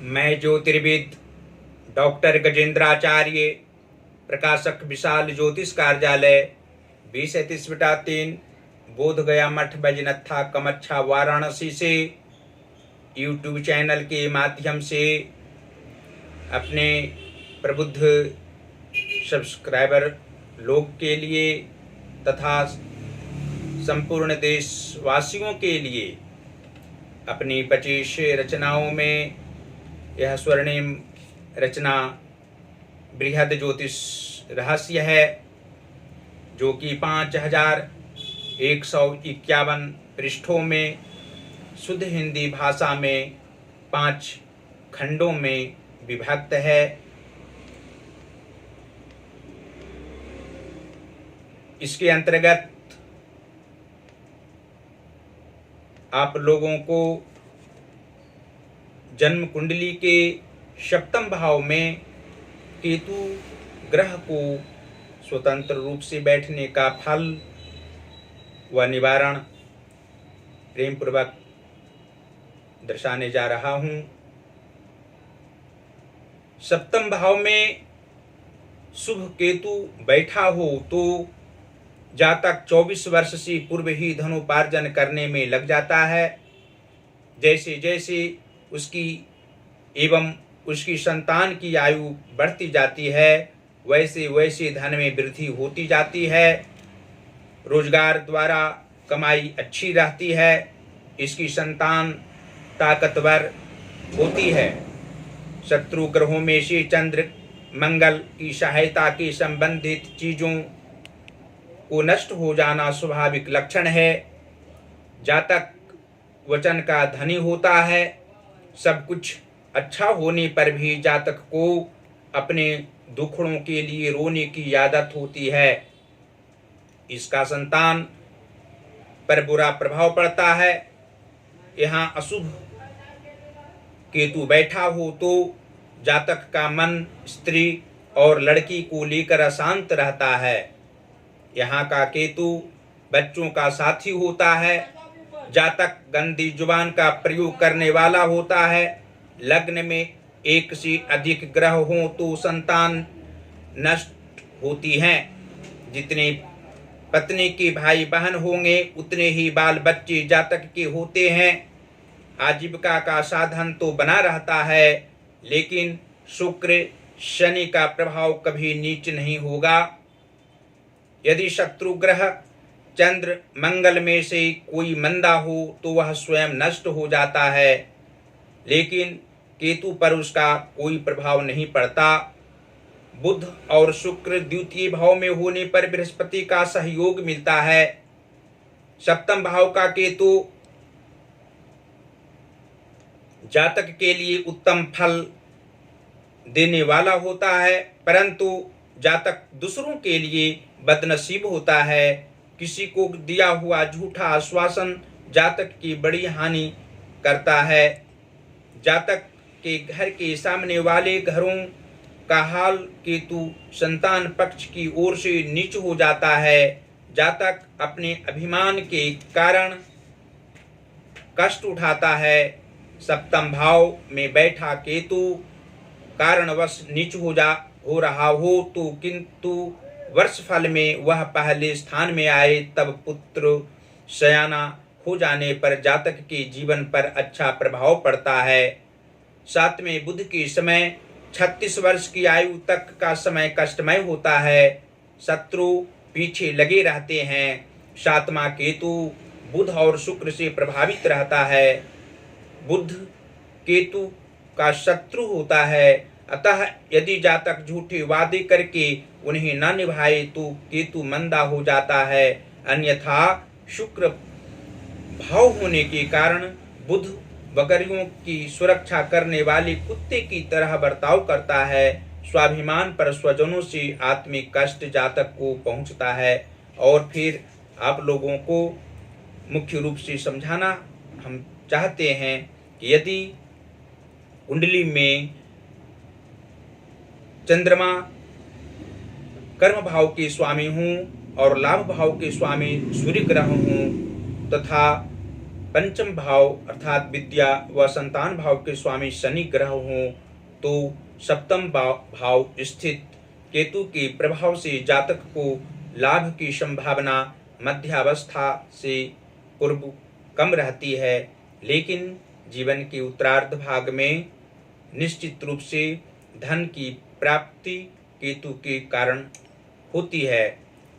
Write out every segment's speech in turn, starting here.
मैं ज्योतिर्विद डॉक्टर गजेंद्राचार्य, प्रकाशक विशाल ज्योतिष कार्यालय 20-3 बोध गया मठ बैजनाथा कमच्छा वाराणसी से यूट्यूब चैनल के माध्यम से अपने प्रबुद्ध सब्सक्राइबर लोग के लिए तथा संपूर्ण देशवासियों के लिए अपनी 25 रचनाओं में यह स्वर्णिम रचना बृहद ज्योतिष रहस्य है, जो कि 5151 पृष्ठों में शुद्ध हिंदी भाषा में 5 खंडों में विभक्त है। इसके अंतर्गत आप लोगों को जन्म कुंडली के सप्तम भाव में केतु ग्रह को स्वतंत्र रूप से बैठने का फल व निवारण प्रेम पूर्वक दर्शाने जा रहा हूं। सप्तम भाव में शुभ केतु बैठा हो तो जातक 24 वर्ष से पूर्व ही धनोपार्जन करने में लग जाता है। जैसे जैसे उसकी एवं उसकी संतान की आयु बढ़ती जाती है, वैसे वैसे धन में वृद्धि होती जाती है। रोजगार द्वारा कमाई अच्छी रहती है। इसकी संतान ताकतवर होती है। शत्रु ग्रहों में से चंद्र मंगल की सहायता के संबंधित चीजों को नष्ट हो जाना स्वाभाविक लक्षण है। जातक वचन का धनी होता है। सब कुछ अच्छा होने पर भी जातक को अपने दुखड़ों के लिए रोने की आदत होती है। इसका संतान पर बुरा प्रभाव पड़ता है। यहाँ अशुभ केतु बैठा हो तो जातक का मन स्त्री और लड़की को लेकर अशांत रहता है। यहाँ का केतु बच्चों का साथी होता है। जातक गंदी जुबान का प्रयोग करने वाला होता है। लग्न में एक से अधिक ग्रह हो तो संतान नष्ट होती हैं। जितने पत्नी के भाई बहन होंगे उतने ही बाल बच्चे जातक के होते हैं। आजीविका का साधन तो बना रहता है, लेकिन शुक्र शनि का प्रभाव कभी नीच नहीं होगा। यदि शत्रु ग्रह चंद्र मंगल में से कोई मंदा हो तो वह स्वयं नष्ट हो जाता है, लेकिन केतु पर उसका कोई प्रभाव नहीं पड़ता। बुध और शुक्र द्वितीय भाव में होने पर बृहस्पति का सहयोग मिलता है। सप्तम भाव का केतु जातक के लिए उत्तम फल देने वाला होता है, परंतु जातक दूसरों के लिए बदनसीब होता है। किसी को दिया हुआ झूठा आश्वासन जातक की बड़ी हानि करता है। जातक के घर के सामने वाले घरों का हाल केतु संतान पक्ष की ओर से नीच हो जाता है। जातक अपने अभिमान के कारण कष्ट उठाता है। सप्तम भाव में बैठा केतु कारणवश नीच हो रहा हो तो किंतु वर्ष फल में वह पहले स्थान में आए, तब पुत्र सयाना हो जाने पर जातक के जीवन पर अच्छा प्रभाव पड़ता है। सातवें बुध के समय 36 वर्ष की आयु तक का समय कष्टमय होता है। शत्रु पीछे लगे रहते हैं। सातवां केतु बुध और शुक्र से प्रभावित रहता है। बुध केतु का शत्रु होता है, अतः यदि जातक झूठे वादे करके उन्हें न निभाए तो केतु मंदा हो जाता है। अन्यथा शुक्र भाव होने के कारण बुध बकरियों की सुरक्षा करने वाले कुत्ते की तरह बर्ताव करता है। स्वाभिमान पर स्वजनों से आत्मिक कष्ट जातक को पहुंचता है। और फिर आप लोगों को मुख्य रूप से समझाना हम चाहते हैं कि यदि कुंडली में चंद्रमा कर्म भाव के स्वामी हूँ और लाभ भाव के स्वामी सूर्य ग्रह हूँ तथा पंचम भाव अर्थात विद्या व संतान भाव के स्वामी शनि ग्रह हों तो सप्तम भाव स्थित केतु के प्रभाव से जातक को लाभ की संभावना मध्यावस्था से पूर्व कम रहती है, लेकिन जीवन के उत्तरार्ध भाग में निश्चित रूप से धन की प्राप्ति केतु के कारण होती है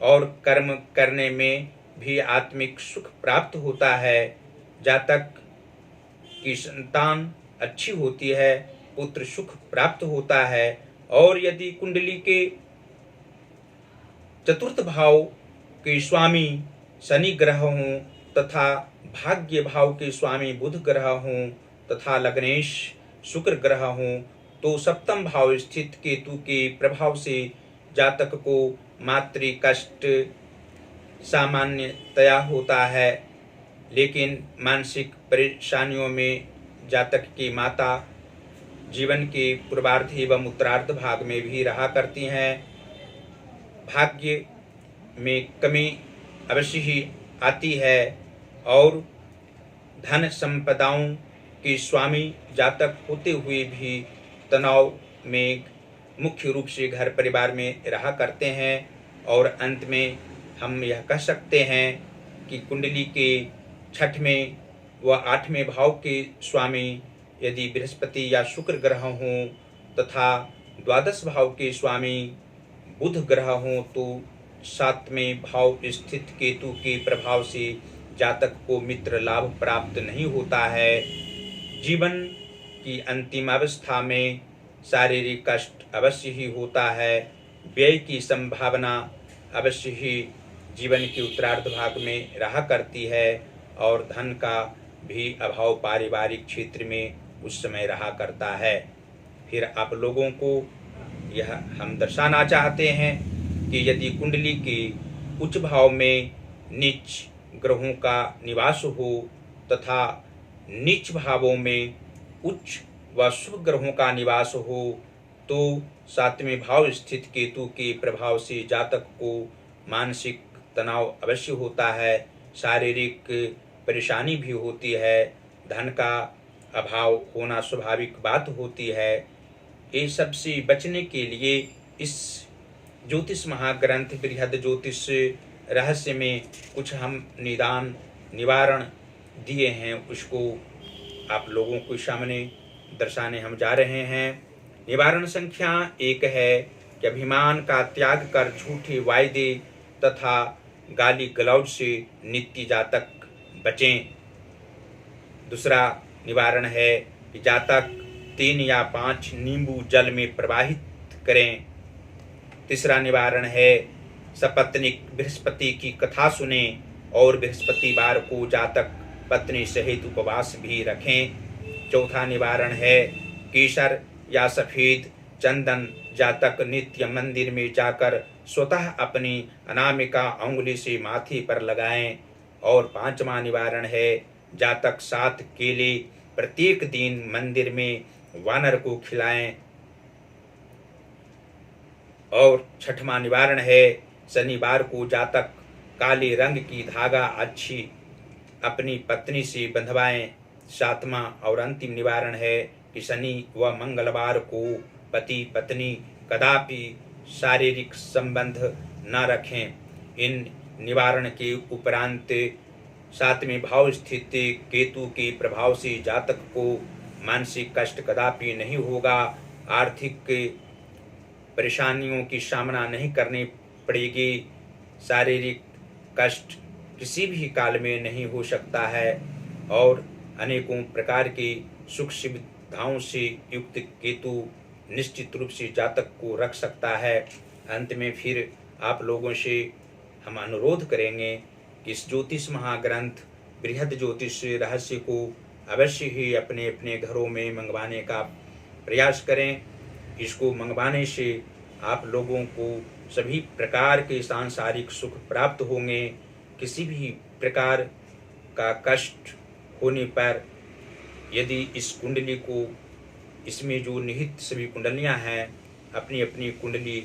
और कर्म करने में भी आत्मिक सुख प्राप्त होता है। जातक की संतान अच्छी होती है, पुत्र सुख प्राप्त होता है और यदि कुंडली के चतुर्थ भाव के स्वामी शनि ग्रह हों तथा भाग्य भाव के स्वामी बुध ग्रह हों तथा लग्नेश शुक्र ग्रह हों तो सप्तम भाव स्थित केतु के प्रभाव से जातक को मातृ कष्ट सामान्यतया होता है, लेकिन मानसिक परेशानियों में जातक की माता जीवन के पूर्वार्ध एवं उत्तरार्ध भाग में भी रहा करती हैं। भाग्य में कमी अवश्य ही आती है और धन संपदाओं के स्वामी जातक होते हुए भी तनाव में मुख्य रूप से घर परिवार में रहा करते हैं। और अंत में हम यह कह सकते हैं कि कुंडली के छठवें व आठवें भाव के स्वामी यदि बृहस्पति या शुक्र ग्रह हों तथा द्वादश भाव के स्वामी बुध ग्रह हों तो सातवें भाव स्थित केतु के प्रभाव से जातक को मित्र लाभ प्राप्त नहीं होता है। जीवन की अंतिम अवस्था में शारीरिक कष्ट अवश्य ही होता है। व्यय की संभावना अवश्य ही जीवन के उत्तरार्ध भाग में रहा करती है और धन का भी अभाव पारिवारिक क्षेत्र में उस समय रहा करता है। फिर आप लोगों को यह हम दर्शाना चाहते हैं कि यदि कुंडली के उच्च भाव में नीच ग्रहों का निवास हो तथा नीच भावों में उच्च व शुभ ग्रहों का निवास हो तो सातवें भाव स्थित केतु के प्रभाव से जातक को मानसिक तनाव अवश्य होता है, शारीरिक परेशानी भी होती है, धन का अभाव होना स्वाभाविक बात होती है। ये सब से बचने के लिए इस ज्योतिष महाग्रंथ बृहद ज्योतिष रहस्य में कुछ हम निदान निवारण दिए हैं, उसको आप लोगों के सामने दर्शाने हम जा रहे हैं। निवारण संख्या 1 है कि अभिमान का त्याग कर झूठे वायदे तथा गाली गलौज से नित्य जातक बचें। दूसरा निवारण है कि जातक 3 या 5 नींबू जल में प्रवाहित करें। तीसरा निवारण है सपत्नीक बृहस्पति की कथा सुने और बृहस्पतिवार को जातक पत्नी सहित उपवास भी रखें। चौथा निवारण है केसर या सफेद चंदन जातक नित्य मंदिर में जाकर स्वतः अपनी अनामिका अंगुली से माथे पर लगाएं। और पांचवा निवारण है जातक 7 केले प्रत्येक दिन मंदिर में वानर को खिलाएं। और छठवां निवारण है शनिवार को जातक काले रंग की धागा अच्छी अपनी पत्नी से बंधवाएं। सातवां और अंतिम निवारण है कि शनि व मंगलवार को पति पत्नी कदापि शारीरिक संबंध न रखें। इन निवारण के उपरांत 7वें भाव स्थित केतु के प्रभाव से जातक को मानसिक कष्ट कदापि नहीं होगा, आर्थिक परेशानियों की सामना नहीं करनी पड़ेगी, शारीरिक कष्ट किसी भी काल में नहीं हो सकता है और अनेकों प्रकार की सुख सुविधाओं से युक्त केतु निश्चित रूप से जातक को रख सकता है। अंत में फिर आप लोगों से हम अनुरोध करेंगे कि इस ज्योतिष महाग्रंथ बृहद ज्योतिष रहस्य को अवश्य ही अपने अपने घरों में मंगवाने का प्रयास करें। इसको मंगवाने से आप लोगों को सभी प्रकार के सांसारिक सुख प्राप्त होंगे। किसी भी प्रकार का कष्ट होने पर यदि इस कुंडली को, इसमें जो निहित सभी कुंडलियां हैं, अपनी अपनी कुंडली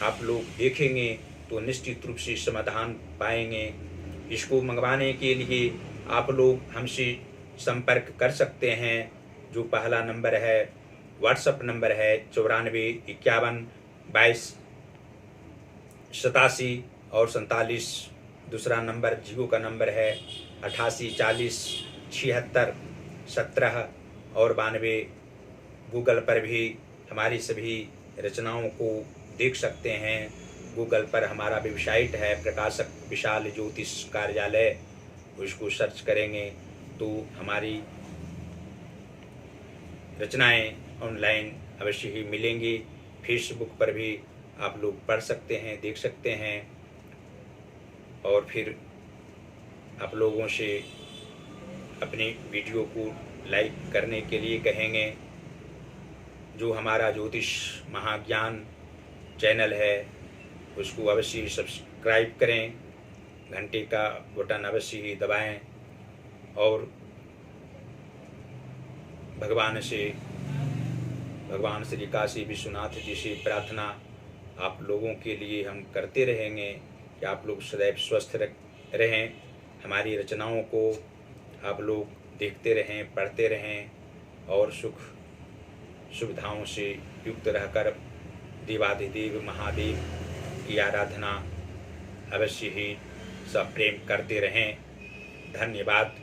आप लोग देखेंगे तो निश्चित रूप से समाधान पाएंगे। इसको मंगवाने के लिए आप लोग हमसे संपर्क कर सकते हैं। जो पहला नंबर है व्हाट्सएप नंबर है 94512287 और 47। दूसरा नंबर जियो का नंबर है 88407617 और 92। गूगल पर भी हमारी सभी रचनाओं को देख सकते हैं। गूगल पर हमारा वेबसाइट है प्रकाशक विशाल ज्योतिष कार्यालय, उसको सर्च करेंगे तो हमारी रचनाएं ऑनलाइन अवश्य ही मिलेंगी। फेसबुक पर भी आप लोग पढ़ सकते हैं, देख सकते हैं। और फिर आप लोगों से अपनी वीडियो को लाइक करने के लिए कहेंगे। जो हमारा ज्योतिष महाज्ञान चैनल है उसको अवश्य सब्सक्राइब करें, घंटे का बटन अवश्य ही दबाएं और भगवान श्री काशी विश्वनाथ जी से प्रार्थना आप लोगों के लिए हम करते रहेंगे कि आप लोग सदैव स्वस्थ रहें। हमारी रचनाओं को आप लोग देखते रहें, पढ़ते रहें और सुख सुविधाओं से युक्त रहकर देवाधिदेव महादेव की आराधना अवश्य ही सब प्रेम करते रहें। धन्यवाद।